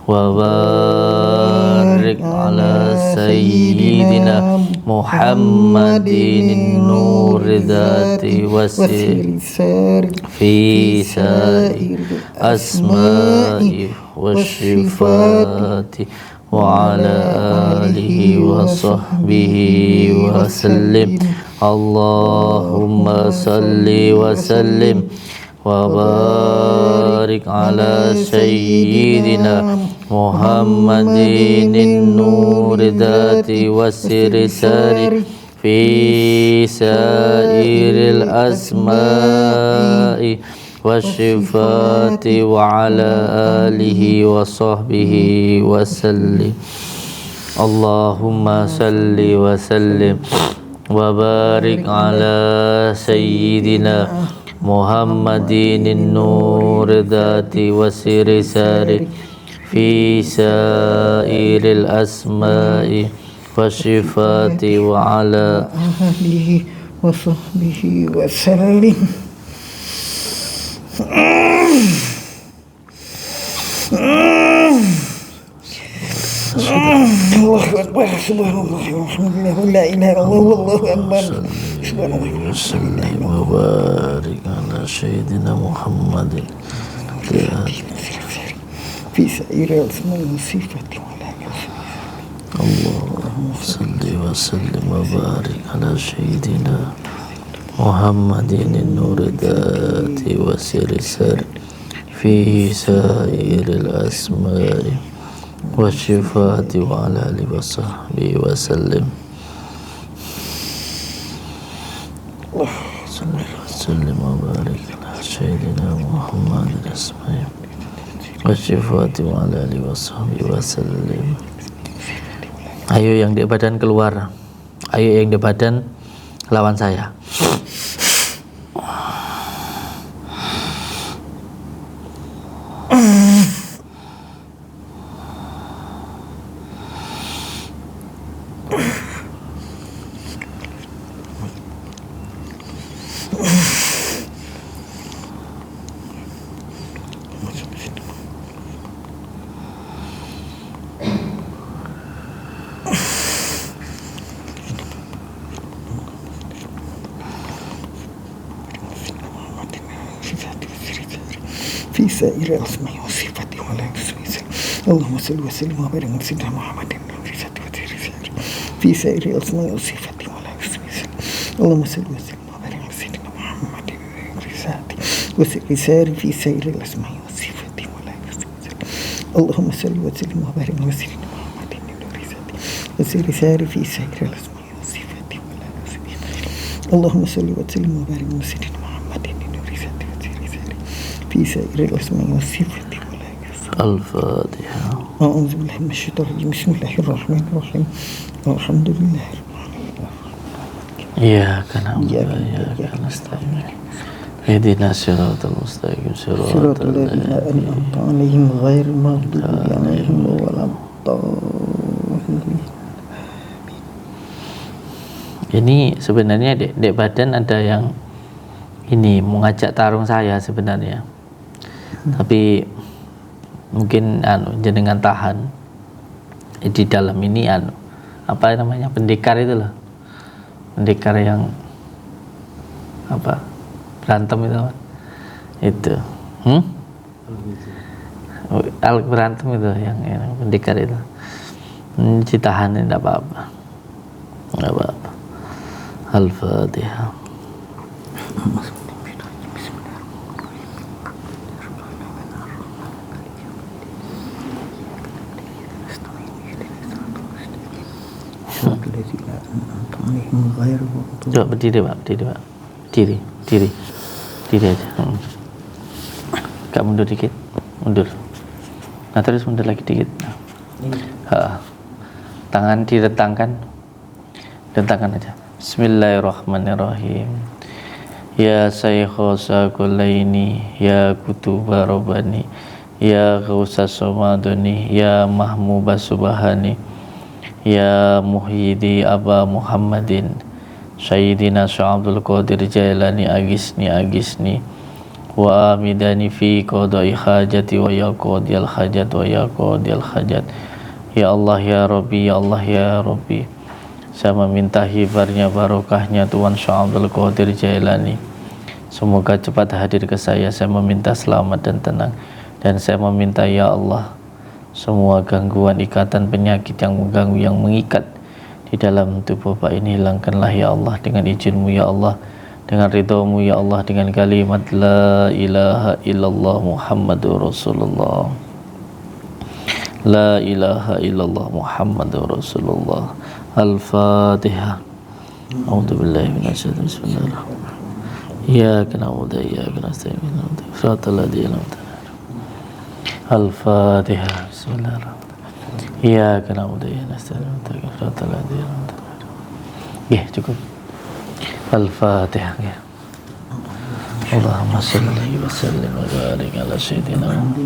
wa barik ala sayyidina Muhammadin nuri dhati wa siri fi sairil asma'i wa shifati wa ala alihi wa sahbihi wa sallim. Allahumma salli wa sallim wa barik ala sayyidina Muhammadin nuri dhati wa siri sari fi sairil asma'i wa shifati wa ala alihi wa sahbihi wa sallim. Allahumma salli wa sallim wa barik ala sayyidina Muhammadin nuri dhati wa siri sari fi sairil asma'i wa shifati wa ala alihi wa sahbihi wa sallim. Allahu Akbar, subhanallah, walhamdulillah, la ilaha illallah, wallahu akbar, subhanallah. Salli wa barik ala sayyidina Muhammadin fi sairil asma'i wa sifati wa la Allahumma salli wa sallim wa barik ala sayyidina Muhammadin nuri dhati wa siri sari fi sairil asma'i wa shifati wa ala alihi wa sahbihi wa sallim. Sallim wa barik ala sayyidina Muhammadin asma'i wa shifati wa ala alihi wa sahbihi wa sallim. Ayo yang di badan keluar, ayo yang di badan lawan saya. في سائر الأسماء والصفات ولا يسوي. اللهم صل وسلم وبارك على سيدنا محمد في سائر الأسماء والصفات ولا يسوي. اللهم صل وسلم وبارك على سيدنا محمد في سائر الأسماء والصفات ولا يسوي. اللهم صل وسلم وبارك على سيدنا محمد في سائر الأسماء والصفات ولا يسوي. اللهم صل وسلم وبارك على سيدنا في سائر الأسماء والصفات ولا يسوي. الفاتحة. أعوذ بالله من الشيطان الرجيم. بسم الله الرحمن الرحيم. الحمد لله رب العالمين. إياك نعبد وإياك نستعين. اهدنا الصراط المستقيم صراط الذين أنعمت عليهم غير المغضوب عليهم ولا الضالين. Ini sebenarnya dek badan ada yang ini mengajak tarung saya sebenarnya. Tapi mungkin jenengan tahan di dalam ini apa namanya pendekar itu loh, pendekar yang apa berantem itu berantem itu yang pendekar itu ditahan, tidak apa-apa, tidak apa-apa. Al-Fatihah. Coba berdiri Pak, berdiri aja. Kak mundur dikit, mundur. Nah terus mundur lagi dikit. Tangan direntangkan aja. Bismillahirrahmanirrahim. Ya Sayyikha Sakulaini, Ya Kutuba Rabbani, Ya Ghausa Somadani, Ya Mahmuba Subhani, Ya Muhyidi Aba Muhammadin, Sayyidina Sya'abdul Qadir Jailani, Agisni Agisni wa amidani fi qadai hajati wa ya qadiyal hajat wa ya qadiyal hajat. Ya Allah ya Rabbi, ya Allah ya Rabbi, saya meminta hibarnya barokahnya Tuan Sya'abdul Qadir Jailani, semoga cepat hadir ke saya meminta selamat dan tenang. Dan saya meminta ya Allah, semua gangguan, ikatan, penyakit yang mengganggu, yang mengikat di dalam tubuh Bapak ini, hilangkanlah ya Allah dengan izin-Mu ya Allah, dengan ridho-Mu ya Allah, dengan kalimat la ilaha illallah Muhammadur Rasulullah, la ilaha illallah Muhammadur Rasulullah. Al-Fatihah. A'udzubillahi minasyaitonir rajim. Bismillahirrahmanirrahim. Iyyaka na'budu wa iyyaka nasta'in. Shiratal ladzina an'amta 'alaihim. Al-Fatihah. Bismillahirrahmanirrahim. Iyyaka na'budu wa iyyaka nasta'in. Shiratal ladzina an'amta 'alaihim. Ya, cukup. Al-Fatihah ya. Allahumma shalli wa sallim wa barik ala sayyidina Muhammad.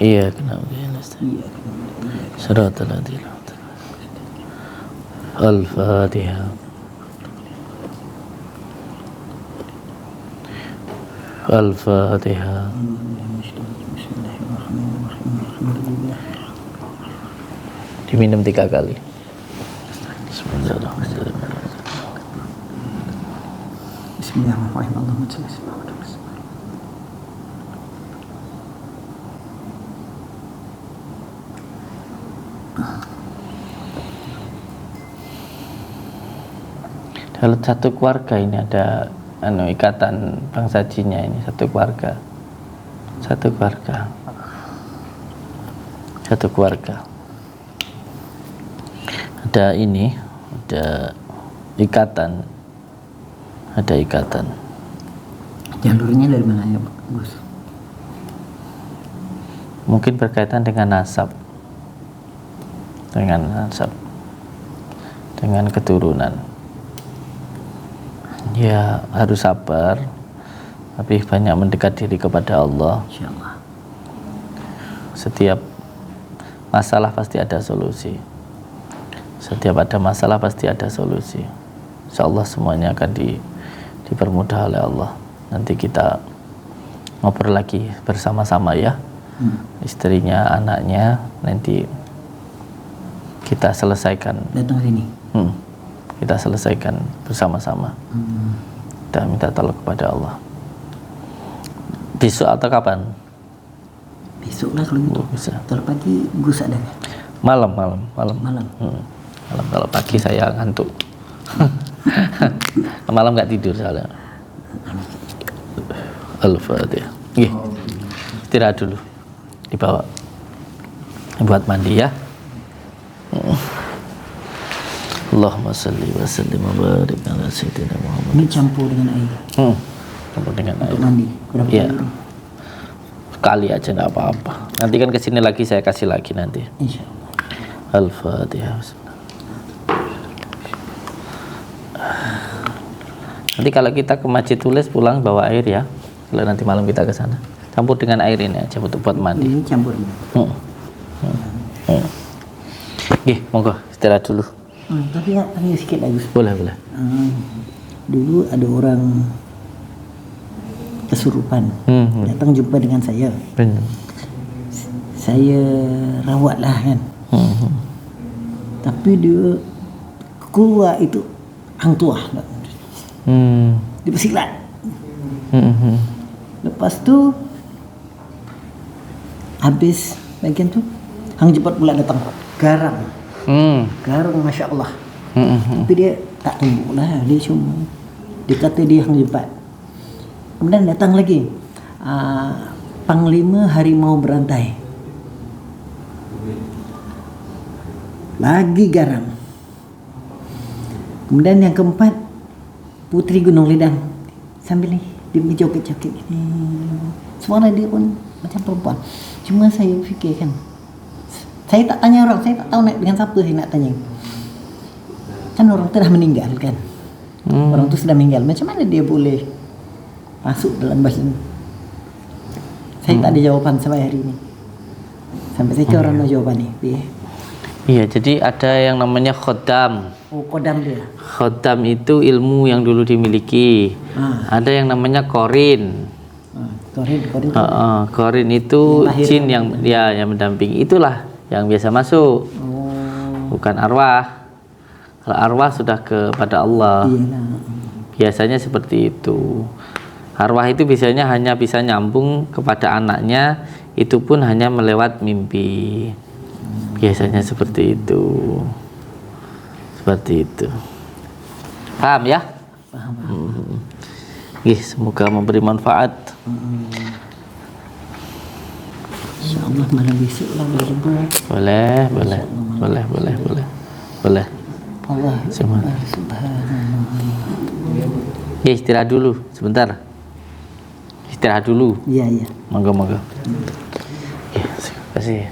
Iyyaka na'budu wa iyyaka nasta'in. Shiratal ladzina an'amta 'alaihim. Al-Fatihah. Al-Fatihah. Diminum 3 kali. Bismillahirrahmanirrahim. Bismillahirrahmanirrahim. Allahumma shalli ala Muhammad. Dalam satu keluarga ini ada ikatan bangsa jinnya, ini satu keluarga, ada ini, ada ikatan. Jalurnya dari mana ya Pak Gus? Mungkin berkaitan dengan nasab, dengan keturunan. Ya harus sabar, tapi banyak mendekat diri kepada Allah. Insyaallah. Setiap masalah pasti ada solusi. Setiap ada masalah pasti ada solusi. Insyaallah semuanya akan dipermudah oleh Allah. Nanti kita ngobrol lagi bersama-sama ya. Istrinya, anaknya, nanti kita selesaikan. Datang sini. Kita selesaikan bersama-sama. Kita minta tolong kepada Allah. Besok atau kapan? Besok lah kalau gitu. Bisa. Ntar pagi Gus ada kan? Malam. Malam. Malam, kalau pagi saya ngantuk. Malam nggak tidur soalnya. Al-Fatihah. Istirahat dulu. Dibawa buat mandi ya. Allahumma salli wa sallim wa barik ala sayyidina Muhammad. Ini campur dengan air. Campur dengan air. Untuk mandi. Berapa Iya. kali? Sekali aja nggak apa-apa. Nanti kan kesini lagi saya kasih lagi nanti. Insyaallah. Al-Fatihah. Nanti kalau kita ke Masjid Tulis pulang bawa air ya. Kalau nanti malam kita ke sana. Campur dengan air ini aja buat mandi. Ini campur. Monggo istirahat dulu. Tapi ya, tanya sedikit lagi. Boleh. Dulu ada orang kesurupan datang jumpa dengan saya. Benar. Saya rawat lah kan. Tapi dia keluar itu hang tua. Dia bersilat. Lepas tu habis bagian tu hang jepat pula datang garang. Garang Masya Allah. Tapi dia tak tumbuh lah. Dia kata dia hang jepat. Kemudian datang lagi Panglima Harimau Berantai. Lagi garang. Kemudian yang keempat Putri Gunung Lidang. Sambil ni dia berjoget-joget ini. Suara dia pun macam perempuan. Cuma saya fikirkan, saya tak tanya orang, saya tak tahu nak dengan siapa saya nak tanya. Kan orang telah meninggal kan. Orang itu sudah meninggal, macam mana dia boleh masuk dalam badan? Saya tak ada jawaban sampai hari ini. Sampai saya orang mau jawaban nih. Iya, jadi ada yang namanya khodam. Oh, kodam dia. Khodam itu ilmu yang dulu dimiliki. Ada yang namanya korin. Korin. Korin itu Yang lahir. jin yang mendampingi. Itulah yang biasa masuk. Bukan arwah. Kalau arwah sudah kepada Allah. Biasanya seperti itu. Arwah itu biasanya hanya bisa nyambung kepada anaknya, itu pun hanya melewat mimpi. Biasanya seperti itu. Seperti itu. Paham ya? Paham. Semoga memberi manfaat. InsyaAllah malam besok lah Boleh. Allah Subhanallah. Subhanallah. Istirahat dulu sebentar. Istirahat dulu. Iya. Monggo. Ya, terima kasih.